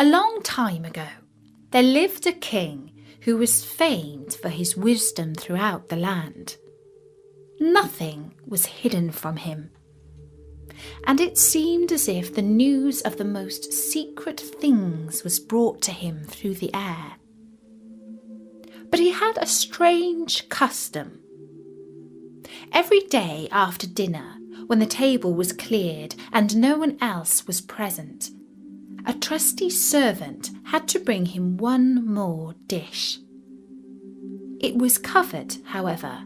A long time ago, there lived a king who was famed for his wisdom throughout the land. Nothing was hidden from him, and it seemed as if the news of the most secret things was brought to him through the air. But he had a strange custom. Every day after dinner, when the table was cleared and no one else was present, a trusty servant had to bring him one more dish. It was covered, however,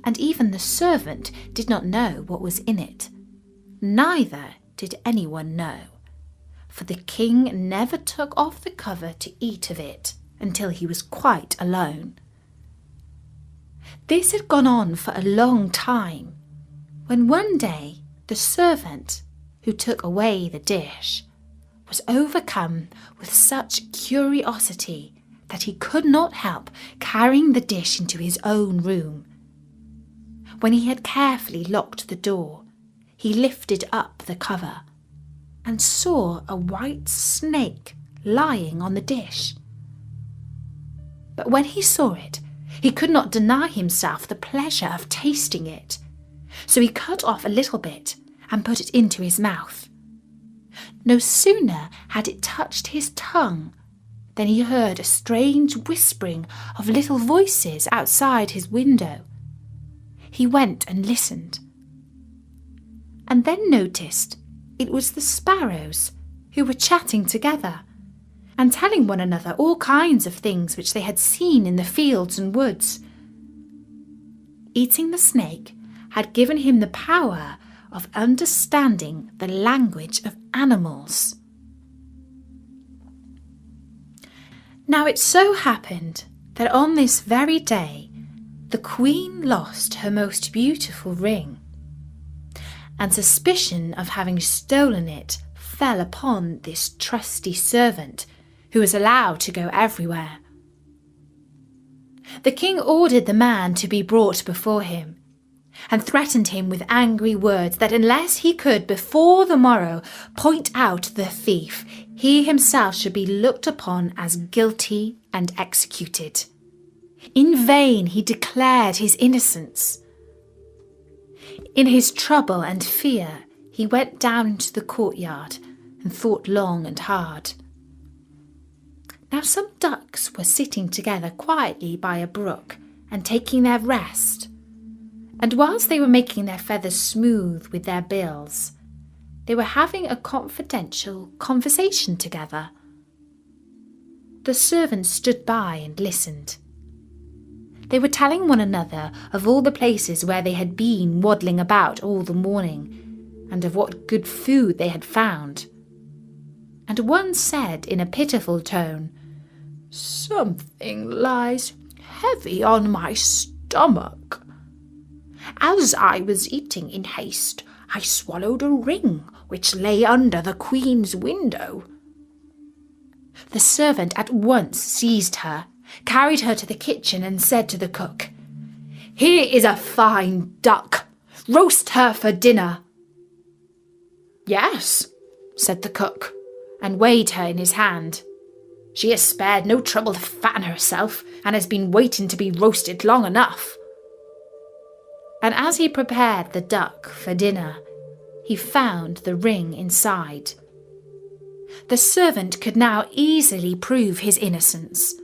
and even the servant did not know what was in it. Neither did anyone know, for the king never took off the cover to eat of it until he was quite alone. This had gone on for a long time, when one day the servant who took away the dish was overcome with such curiosity that he could not help carrying the dish into his own room. When he had carefully locked the door, he lifted up the cover and saw a white snake lying on the dish. But when he saw it, he could not deny himself the pleasure of tasting it, so he cut off a little bit and put it into his mouth. No sooner had it touched his tongue than he heard a strange whispering of little voices outside his window. He went and listened, and then noticed it was the sparrows who were chatting together and telling one another all kinds of things which they had seen in the fields and woods. Eating the snake had given him the power of understanding the language of animals. Now it so happened that on this very day the queen lost her most beautiful ring, and suspicion of having stolen it fell upon this trusty servant who was allowed to go everywhere. The king ordered the man to be brought before him, and threatened him with angry words that unless he could before the morrow point out the thief, he himself should be looked upon as guilty and executed. In vain he declared his innocence. In his trouble and fear, he went down into the courtyard and thought long and hard. Now some ducks were sitting together quietly by a brook and taking their rest, and whilst they were making their feathers smooth with their bills, they were having a confidential conversation together. The servant stood by and listened. They were telling one another of all the places where they had been waddling about all the morning, and of what good food they had found. And one said in a pitiful tone, "Something lies heavy on my stomach. As I was eating in haste, I swallowed a ring which lay under the queen's window." The servant at once seized her, carried her to the kitchen and said to the cook, "Here is a fine duck. Roast her for dinner." "Yes," said the cook, and weighed her in his hand. "She has spared no trouble to fatten herself, and has been waiting to be roasted long enough." And as he prepared the duck for dinner, he found the ring inside. The servant could now easily prove his innocence,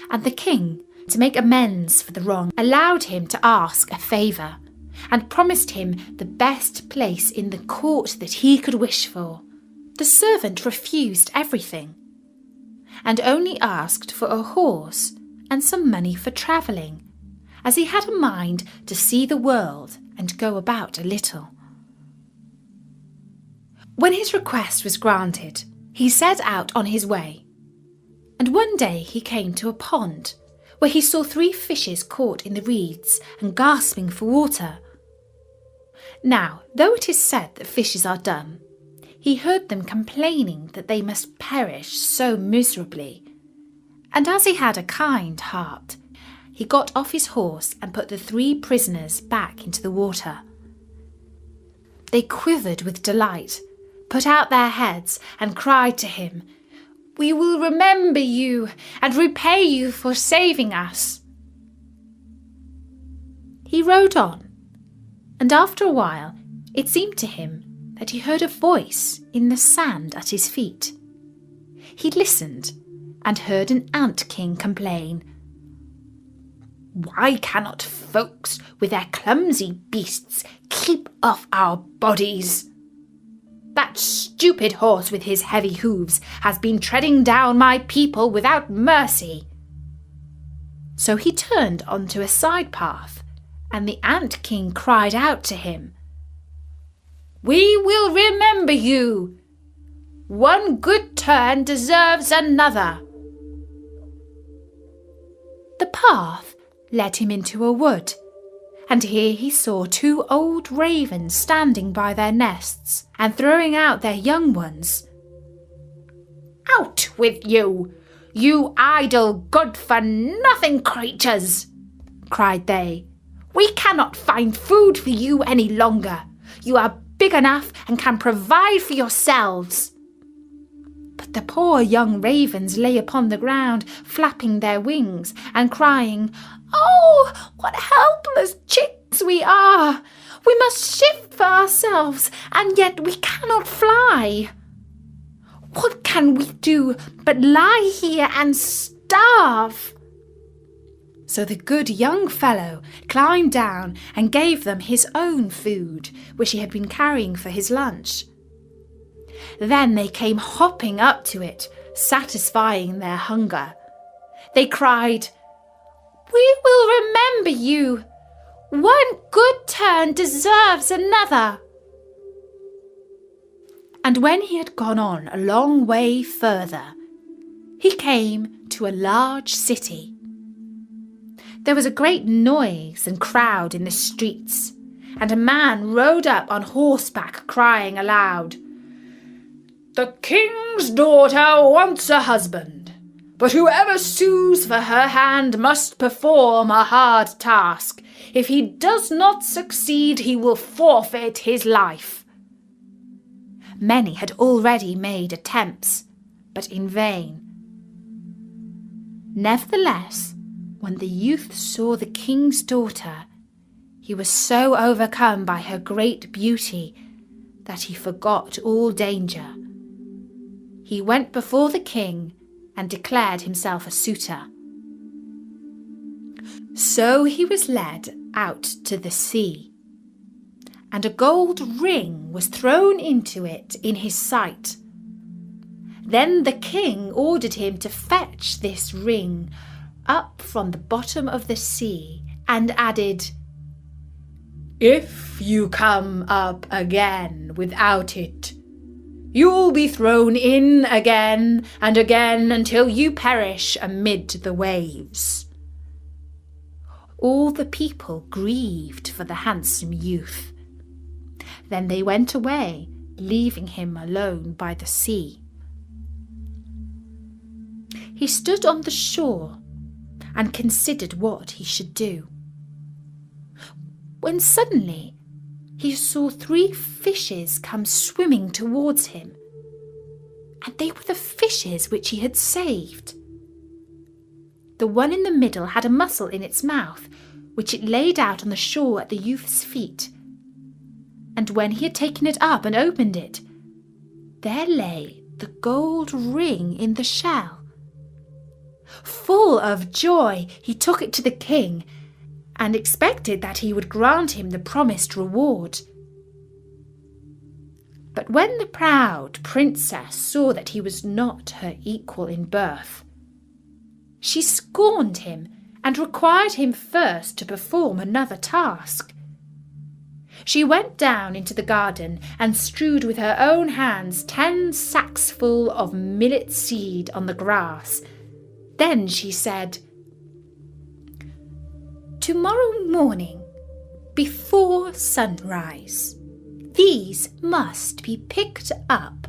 and the king, to make amends for the wrong, allowed him to ask a favour, and promised him the best place in the court that he could wish for. The servant refused everything, and only asked for a horse and some money for travelling, as he had a mind to see the world and go about a little. When his request was granted, he set out on his way, and one day he came to a pond, where he saw 3 fishes caught in the reeds and gasping for water. Now, though it is said that fishes are dumb, he heard them complaining that they must perish so miserably, and as he had a kind heart, he got off his horse and put the 3 prisoners back into the water. They quivered with delight, put out their heads and cried to him, We will remember you and repay you for saving us." He rode on, and after a while it seemed to him that he heard a voice in the sand at his feet. He listened and heard an ant-king complain, "Why cannot folks with their clumsy beasts keep off our bodies? That stupid horse with his heavy hooves has been treading down my people without mercy." So he turned onto a side path, and the ant-king cried out to him, "We will remember you. One good turn deserves another." The path led him into a wood, and here he saw 2 old ravens standing by their nests and throwing out their young ones. "Out with you, you idle, good-for-nothing creatures!" cried they. "We cannot find food for you any longer. You are big enough and can provide for yourselves." But the poor young ravens lay upon the ground, flapping their wings and crying, "Oh, what helpless chicks we are! We must shift for ourselves, and yet we cannot fly. What can we do but lie here and starve?" So the good young fellow climbed down and gave them his own food, which he had been carrying for his lunch. Then they came hopping up to it, satisfying their hunger. They cried, "We will remember you. One good turn deserves another." And when he had gone on a long way further, he came to a large city. There was a great noise and crowd in the streets, and a man rode up on horseback crying aloud, "The king's daughter wants a husband, but whoever sues for her hand must perform a hard task. If he does not succeed, he will forfeit his life." Many had already made attempts, but in vain. Nevertheless, when the youth saw the king's daughter, he was so overcome by her great beauty that he forgot all danger. He went before the king and declared himself a suitor. So he was led out to the sea, and a gold ring was thrown into it in his sight. Then the king ordered him to fetch this ring up from the bottom of the sea, and added, "If you come up again without it, you'll be thrown in again and again until you perish amid the waves." All the people grieved for the handsome youth. Then they went away, leaving him alone by the sea. He stood on the shore and considered what he should do, when suddenly he saw 3 fishes come swimming towards him, and they were the fishes which he had saved. The one in the middle had a mussel in its mouth, which it laid out on the shore at the youth's feet, and when he had taken it up and opened it, there lay the gold ring in the shell. Full of joy, he took it to the king and expected that he would grant him the promised reward. But when the proud princess saw that he was not her equal in birth, she scorned him and required him first to perform another task. She went down into the garden and strewed with her own hands 10 sacks full of millet seed on the grass. Then she said, "Tomorrow morning, before sunrise, these must be picked up,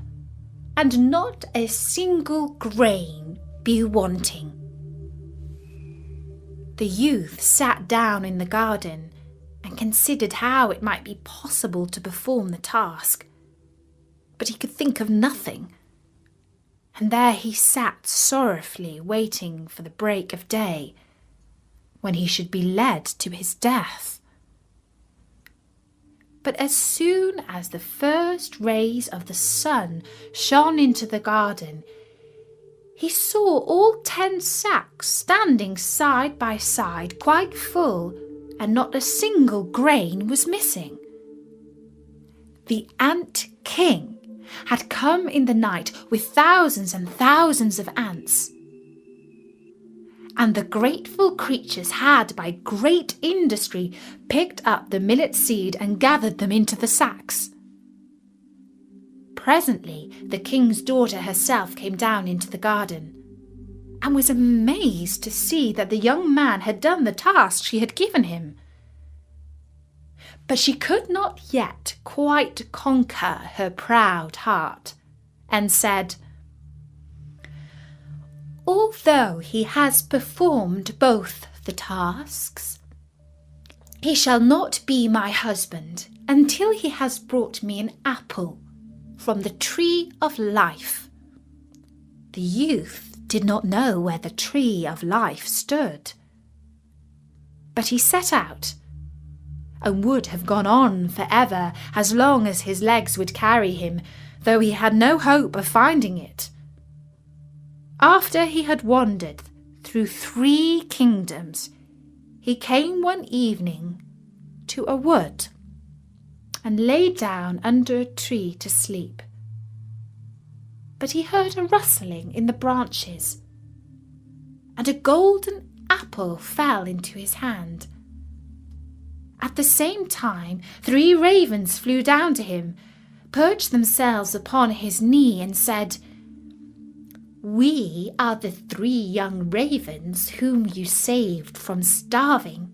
and not a single grain be wanting." The youth sat down in the garden and considered how it might be possible to perform the task, but he could think of nothing. and there he sat sorrowfully waiting for the break of day, when he should be led to his death. But as soon as the first rays of the sun shone into the garden, he saw all 10 sacks standing side by side, quite full, and not a single grain was missing. The Ant King had come in the night with thousands and thousands of ants, and the grateful creatures had by great industry picked up the millet seed and gathered them into the sacks. Presently the king's daughter herself came down into the garden, and was amazed to see that the young man had done the task she had given him. But she could not yet quite conquer her proud heart, and said, "Although he has performed both the tasks, he shall not be my husband until he has brought me an apple from the tree of life." The youth did not know where the tree of life stood, but he set out, and would have gone on forever as long as his legs would carry him, though he had no hope of finding it. After he had wandered through 3 kingdoms, he came one evening to a wood, and lay down under a tree to sleep. But he heard a rustling in the branches, and a golden apple fell into his hand. At the same time 3 ravens flew down to him, perched themselves upon his knee, and said, "We are the 3 young ravens whom you saved from starving.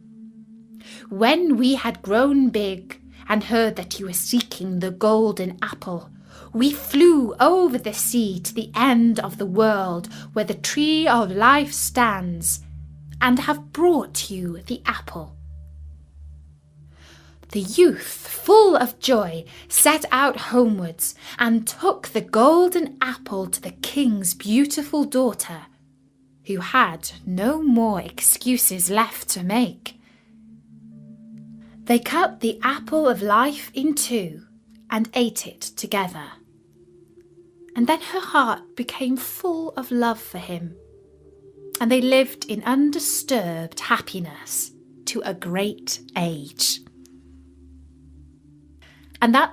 When we had grown big and heard that you were seeking the golden apple, we flew over the sea to the end of the world where the tree of life stands, and have brought you the apple." The youth, full of joy, set out homewards, and took the golden apple to the king's beautiful daughter, who had no more excuses left to make. They cut the apple of life in 2 and ate it together, and then her heart became full of love for him, and they lived in undisturbed happiness to a great age. And that's